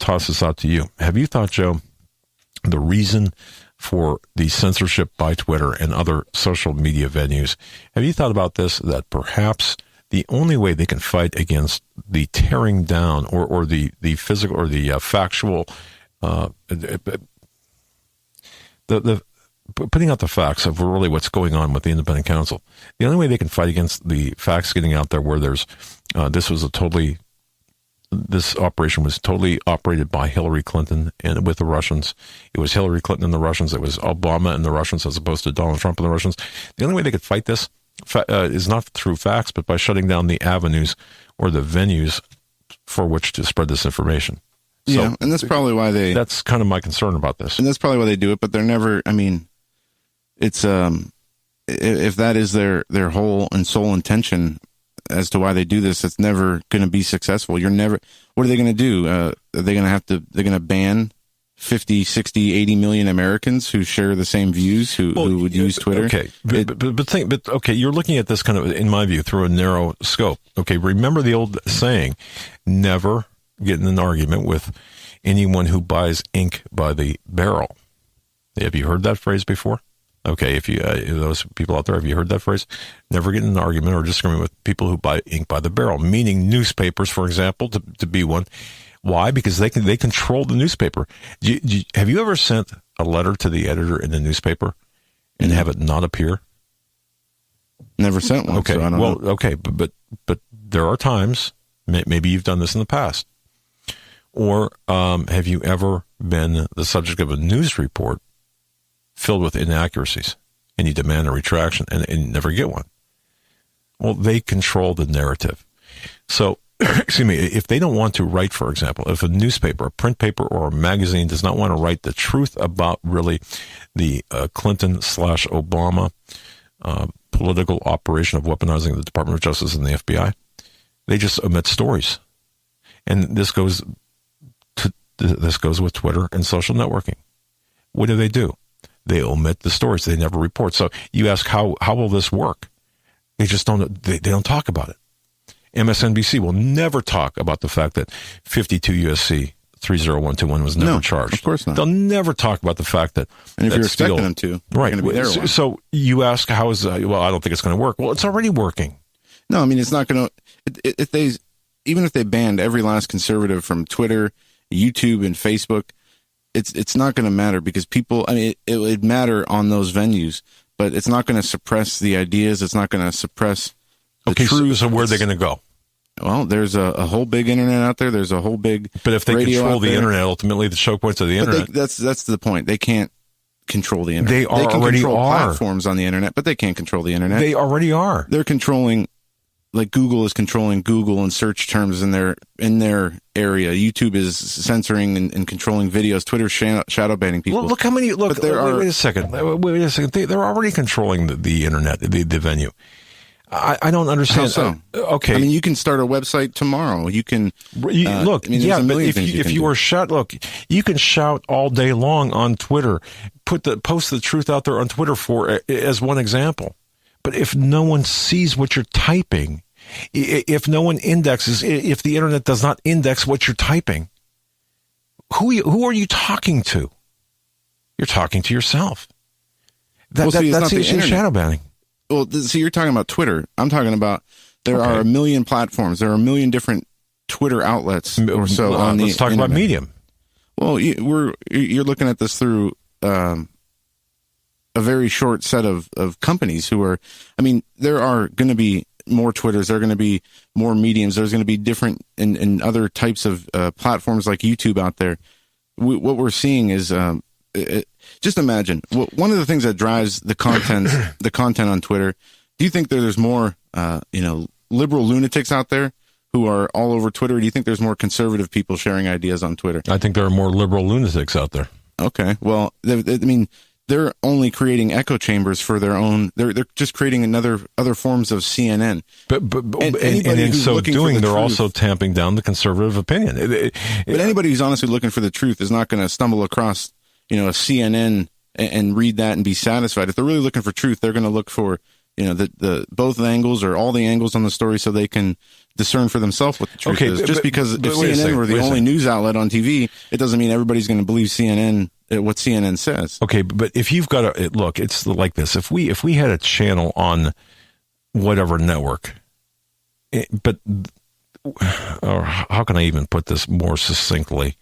toss this out to you. Have you thought, Joe, the reason for the censorship by Twitter and other social media venues, have you thought about this, that perhaps the only way they can fight against the tearing down or the physical or the factual, the putting out the facts of really what's going on with the independent counsel, the only way they can fight against the facts getting out there where there's, this operation was totally operated by Hillary Clinton and with the Russians. It was Hillary Clinton and the Russians. It was Obama and the Russians as opposed to Donald Trump and the Russians. The only way they could fight this is not through facts, but by shutting down the avenues or the venues for which to spread this information. Yeah, and that's probably why that's kind of my concern about this. And that's probably why they do it, but they're never, I mean, it's, if that is their whole and sole intention as to why they do this, it's never going to be successful. What are they going to do? They're going to ban 50, 60, 80 million Americans who share the same views, who would use Twitter. Okay. But you're looking at this kind of, in my view, through a narrow scope. Okay. Remember the old saying, never get in an argument with anyone who buys ink by the barrel. Have you heard that phrase before? Okay, if you those people out there, have you heard that phrase? Never get in an argument or disagreement with people who buy ink by the barrel, meaning newspapers, for example, to be one. Why? Because they control the newspaper. Have you ever sent a letter to the editor in the newspaper and have it not appear? Never sent one. Okay, so I don't know. Okay, but there are times, maybe you've done this in the past, or have you ever been the subject of a news report filled with inaccuracies, and you demand a retraction and never get one? Well, they control the narrative. So, excuse me, if they don't want to write, for example, if a newspaper, a print paper, or a magazine does not want to write the truth about really the Clinton/Obama political operation of weaponizing the Department of Justice and the FBI, they just omit stories. And this goes with Twitter and social networking. What do? They omit the stories. They never report. So you ask, how will this work? They just don't, they don't talk about it. MSNBC will never talk about the fact that 52 USC 30121 was never charged. Of course not. They'll never talk about the fact that, and if you're expecting them to, right. Going to be there so you ask, how is that? Well, I don't think it's going to work. Well, it's already working. No, I mean, it's not going to, even if they banned every last conservative from Twitter, YouTube, and Facebook, it's not going to matter because people, I mean, it would matter on those venues, but it's not going to suppress the ideas. It's not going to suppress the truth. So where are they going to go? Well, there's a whole big internet out there. There's a whole big But if they control the internet, ultimately the choke points of the internet. That's the point. They can't control the internet. They already control are. Platforms on the internet, but they can't control the internet. They already are. They're controlling, like Google is controlling Google and search terms in their area. YouTube is censoring and controlling videos. Twitter's shadow banning people. Look how many. Look, wait a second. Wait a second. They're already controlling the internet, the venue. I don't understand. How so? Okay. I mean, you can start a website tomorrow. You can look. I mean, yeah, but if you were shout, look, you can shout all day long on Twitter. Post the truth out there on Twitter as one example. But if no one sees what you're typing, if no one indexes, if the internet does not index what you're typing, who are you talking to? You're talking to yourself. That's the shadow banning. Well, see, you're talking about Twitter. I'm talking about there are a million platforms. There are a million different Twitter outlets or so on the Let's talk internet. about Medium. Well, you're looking at this through a very short set of companies who are, I mean, there are going to be more Twitters. There are going to be more Mediums. There's going to be different and other types of platforms like YouTube out there. What we're seeing is just imagine one of the things that drives the content on Twitter. Do you think there's more, liberal lunatics out there who are all over Twitter? Or do you think there's more conservative people sharing ideas on Twitter? I think there are more liberal lunatics out there. Okay. Well, I mean, they're only creating echo chambers for their own. They're just creating other forms of CNN. But in so doing, they're also tamping down the conservative opinion. But anybody who's honestly looking for the truth is not going to stumble across, a CNN and read that and be satisfied. If they're really looking for truth, they're going to look for the both angles or all the angles on the story so they can discern for themselves what the truth is. Just because if CNN were the only news outlet on TV, it doesn't mean everybody's going to believe CNN, what CNN says. Okay, but if you've got look, it's like this. If we had a channel on whatever network, or how can I even put this more succinctly?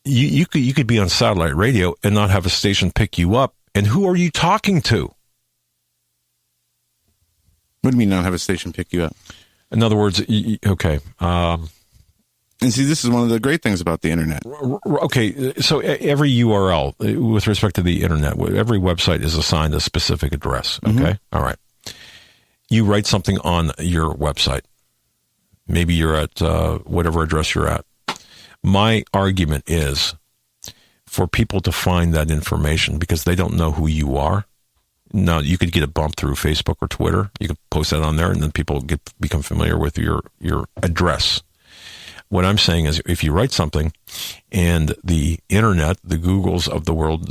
You could be on satellite radio and not have a station pick you up. And who are you talking to? What do you mean not have a station pick you up? In other words, okay. And see, this is one of the great things about the internet. Okay, so every URL with respect to the internet, every website is assigned a specific address. Okay, mm-hmm. All right. You write something on your website. Maybe you're at whatever address you're at. My argument is for people to find that information because they don't know who you are. Now, you could get a bump through Facebook or Twitter. You could post that on there, and then people become familiar with your address. What I'm saying is if you write something and the internet, the Googles of the world,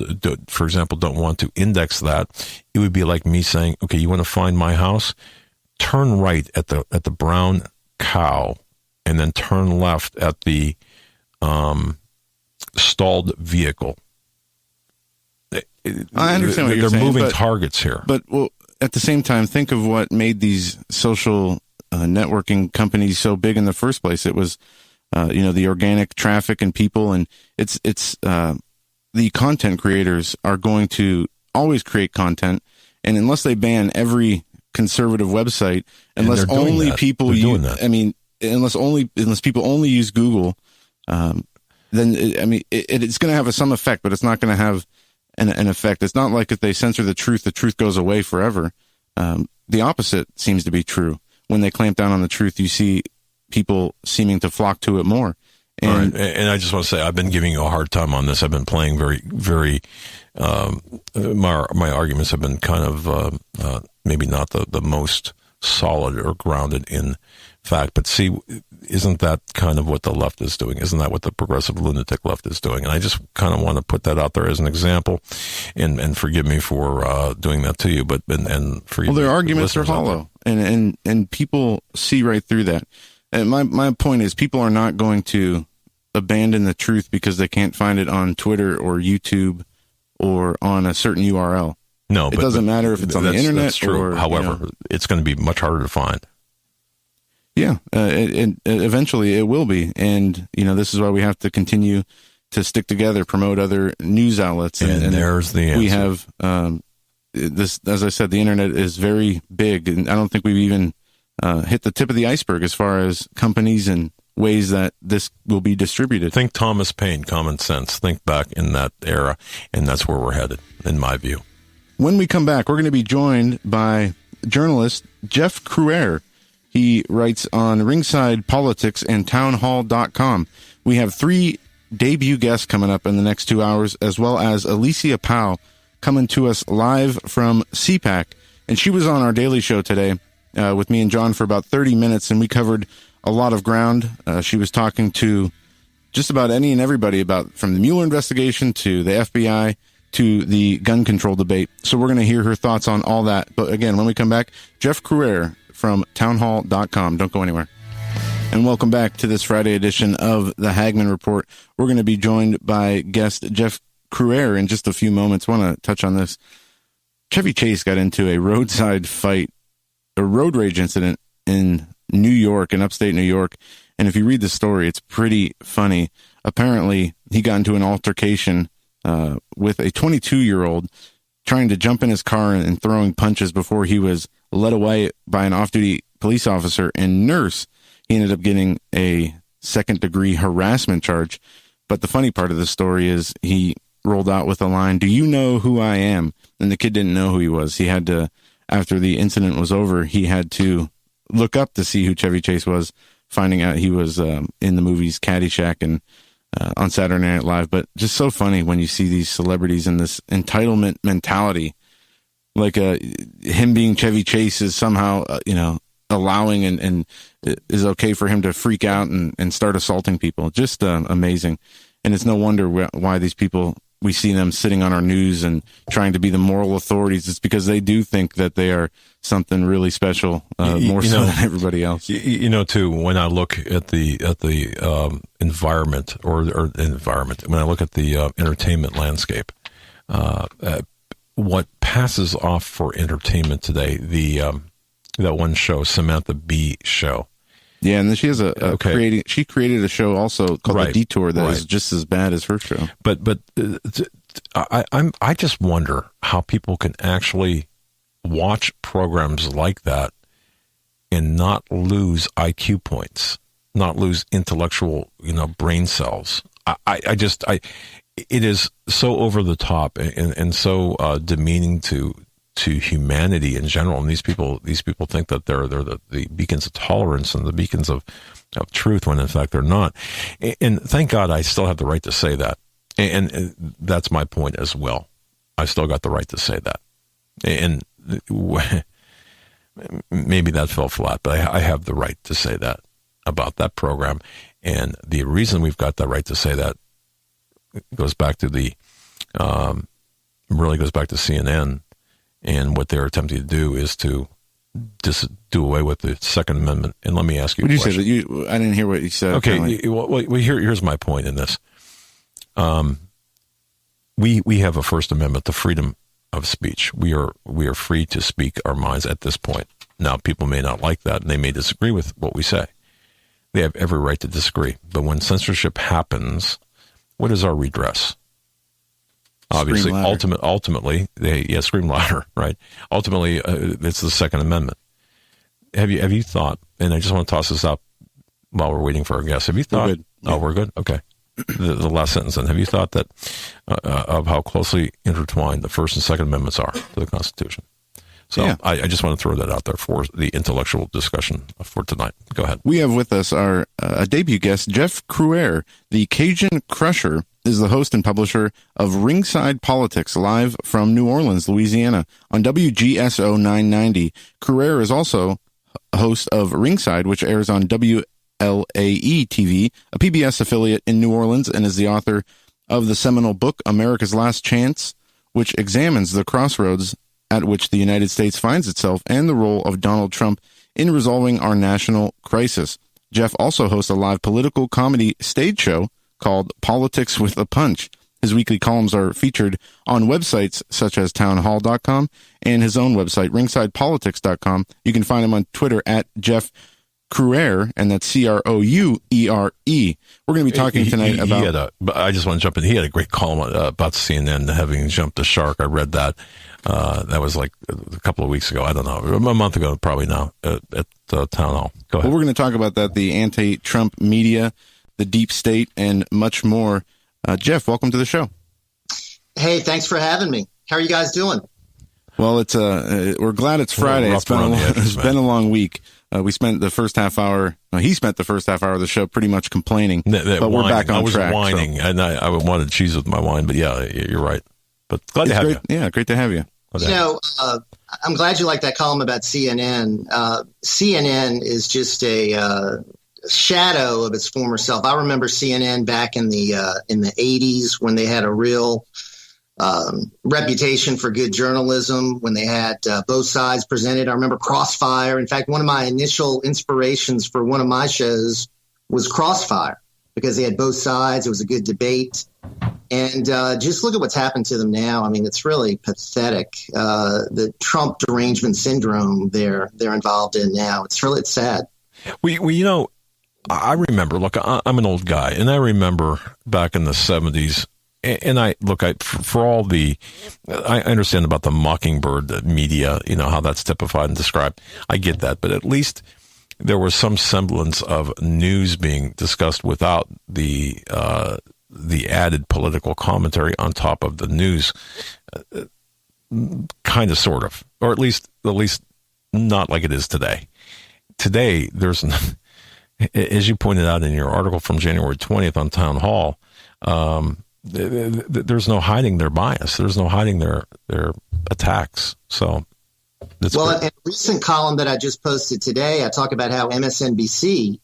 for example, don't want to index that, it would be like me saying, okay, you want to find my house? Turn right at the brown cow and then turn left at the stalled vehicle. I understand what you're saying. They're moving targets here. But at the same time, think of what made these social networking companies so big in the first place. It was, the organic traffic and people, and it's the content creators are going to always create content, and unless they ban every conservative website, unless only people unless people only use Google, then it's going to have some effect, but it's not going to have an effect. It's not like if they censor the truth goes away forever. The opposite seems to be true. When they clamp down on the truth, you see people seeming to flock to it more. And, and I just want to say, I've been giving you a hard time on this. I've been playing very, very, my arguments have been kind of, maybe not the most solid or grounded in fact, but see, isn't that kind of what the left is doing? Isn't that what the progressive lunatic left is doing? And I just kind of want to put that out there as an example, and forgive me for doing that to you, but their arguments are hollow, and people see right through that. And my point is, people are not going to abandon the truth because they can't find it on Twitter or YouTube or on a certain URL. No, it doesn't matter if it's on the internet. That's true. Or, however, it's going to be much harder to find. Yeah, and eventually it will be, and this is why we have to continue to stick together, promote other news outlets, and there's the answer. We have this, as I said, the internet is very big, and I don't think we've even hit the tip of the iceberg as far as companies and ways that this will be distributed. Think Thomas Paine, common sense. Think back in that era, and that's where we're headed, in my view. When we come back, we're going to be joined by journalist Jeff Cruer. He writes on Ringside Politics and townhall.com. We have 3 debut guests coming up in the next 2 hours, as well as Alicia Powell coming to us live from CPAC. And she was on our daily show today with me and John for about 30 minutes, and we covered a lot of ground. She was talking to just about any and everybody from the Mueller investigation to the FBI to the gun control debate. So we're going to hear her thoughts on all that. But again, when we come back, Jeff Cruer from townhall.com. Don't go anywhere. And welcome back to this Friday edition of the Hagmann Report. We're going to be joined by guest Jeff Cruer in just a few moments. I want to touch on this. Chevy Chase got into a roadside fight, a road rage incident in New York, in upstate New York. And if you read the story, it's pretty funny. Apparently, he got into an altercation with a 22-year-old trying to jump in his car and throwing punches before he was led away by an off-duty police officer and nurse. He ended up getting a second-degree harassment charge. But the funny part of the story is he rolled out with a line, "Do you know who I am?" And the kid didn't know who he was. He had to, after the incident was over, he had to look up to see who Chevy Chase was, finding out he was in the movies Caddyshack and on Saturday Night Live. But just so funny when you see these celebrities in this entitlement mentality, like him being Chevy Chase is somehow, allowing and is okay for him to freak out and start assaulting people. Just amazing. And it's no wonder why these people we see them sitting on our news and trying to be the moral authorities. It's because they do think that they are something really special, more so than everybody else. Too, when I look at the environment or environment, when I look at the entertainment landscape, what passes off for entertainment today, that one show, Samantha Bee show. Yeah, and then she has she created a show also called The Detour that is just as bad as her show. But I just wonder how people can actually watch programs like that and not lose IQ points, not lose intellectual, brain cells. It is so over the top and so demeaning to humanity in general, and these people think that they're the beacons of tolerance and the beacons of truth, when in fact they're not. And thank God I still have the right to say that, and that's my point as well. I still got the right to say that, and maybe that fell flat, but I have the right to say that about that program, and the reason we've got the right to say that goes back to really goes back to CNN. And what they're attempting to do is to just do away with the Second Amendment. And let me ask you a question. What did you say? I didn't hear what you said. Okay, here's my point in this. We have a First Amendment, the freedom of speech. We are free to speak our minds at this point. Now, people may not like that, and they may disagree with what we say. They have every right to disagree. But when censorship happens, what is our redress? Obviously, ultimately, scream louder, right? Ultimately, it's the Second Amendment. Have you thought? And I just want to toss this out while we're waiting for our guests. Have you thought? We're good. Oh, we're good. Okay. The last sentence. Then, have you thought that of how closely intertwined the First and Second Amendments are to the Constitution? So yeah. I just want to throw that out there for the intellectual discussion for tonight. Go ahead. We have with us our debut guest, Jeff Crouere, the Cajun Crusher. Is the host and publisher of Ringside Politics, live from New Orleans, Louisiana, on WGSO 990. Crouere is also host of Ringside, which airs on WLAE TV, a PBS affiliate in New Orleans, and is the author of the seminal book, America's Last Chance, which examines the crossroads at which the United States finds itself and the role of Donald Trump in resolving our national crisis. Jeff also hosts a live political comedy stage show called Politics with a Punch. His weekly columns are featured on websites such as townhall.com and his own website, ringsidepolitics.com. You can find him on Twitter at Jeff Crouere, and that's Crouere. We're going to be talking tonight about... I just want to jump in. He had a great column about CNN having jumped the shark. I read that. That was like a couple of weeks ago. I don't know. A month ago, probably now, at Town Hall. Go ahead. Well, we're going to talk about that, the anti-Trump media, the deep state, and much more. Jeff, welcome to the show. Hey, thanks for having me. How are you guys doing? Well, it's we're glad it's Friday. It's been a long week. We spent the first half hour. He spent the first half hour of the show pretty much complaining, but we're back on track. I was whining, and I wanted cheese with my wine, but yeah, you're right. But glad to have you. Yeah, great to have you. I'm glad you like that column about CNN. CNN is just a shadow of its former self. I remember CNN back in the 80s when they had a real reputation for good journalism, when they had both sides presented. I remember Crossfire. In fact, one of my initial inspirations for one of my shows was Crossfire because they had both sides. It was a good debate. And just look at what's happened to them now. I mean, it's really pathetic. The Trump derangement syndrome they're involved in now. It's sad. I remember, look, I'm an old guy, and I remember back in the 70s, and I understand about the Mockingbird media, how that's typified and described. I get that, but at least there was some semblance of news being discussed without the added political commentary on top of the news, kind of, sort of, or at least not like it is today. Today, there's, as you pointed out in your article from January 20th on Town Hall, there's no hiding their bias. There's no hiding their attacks. So, in a recent column that I just posted today, I talk about how MSNBC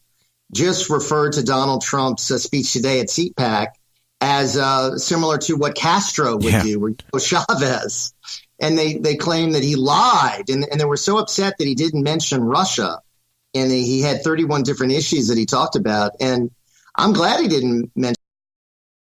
just referred to Donald Trump's speech today at CPAC as similar to what Castro would do, or Chavez. And they claim that he lied. And they were so upset that he didn't mention Russia. And he had 31 different issues that he talked about. And I'm glad he didn't mention